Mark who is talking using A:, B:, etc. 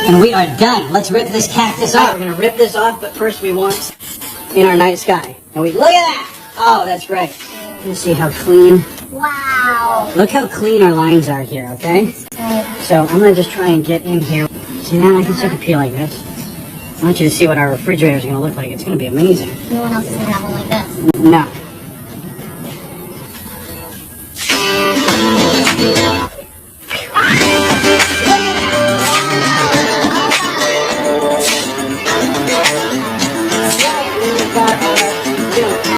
A: And we are done. Let's rip this cactus off. We're going to rip this off, but first we want in our night sky. And look at that. Oh, that's great. Let's see how clean.
B: Wow.
A: Look how clean our lines are here, okay? So I'm going to just try and get in here. See, now I can take a peel like this. I want you to see what our refrigerator is going to look like. It's going to be amazing.
B: No one else is going to have one like this.
A: No.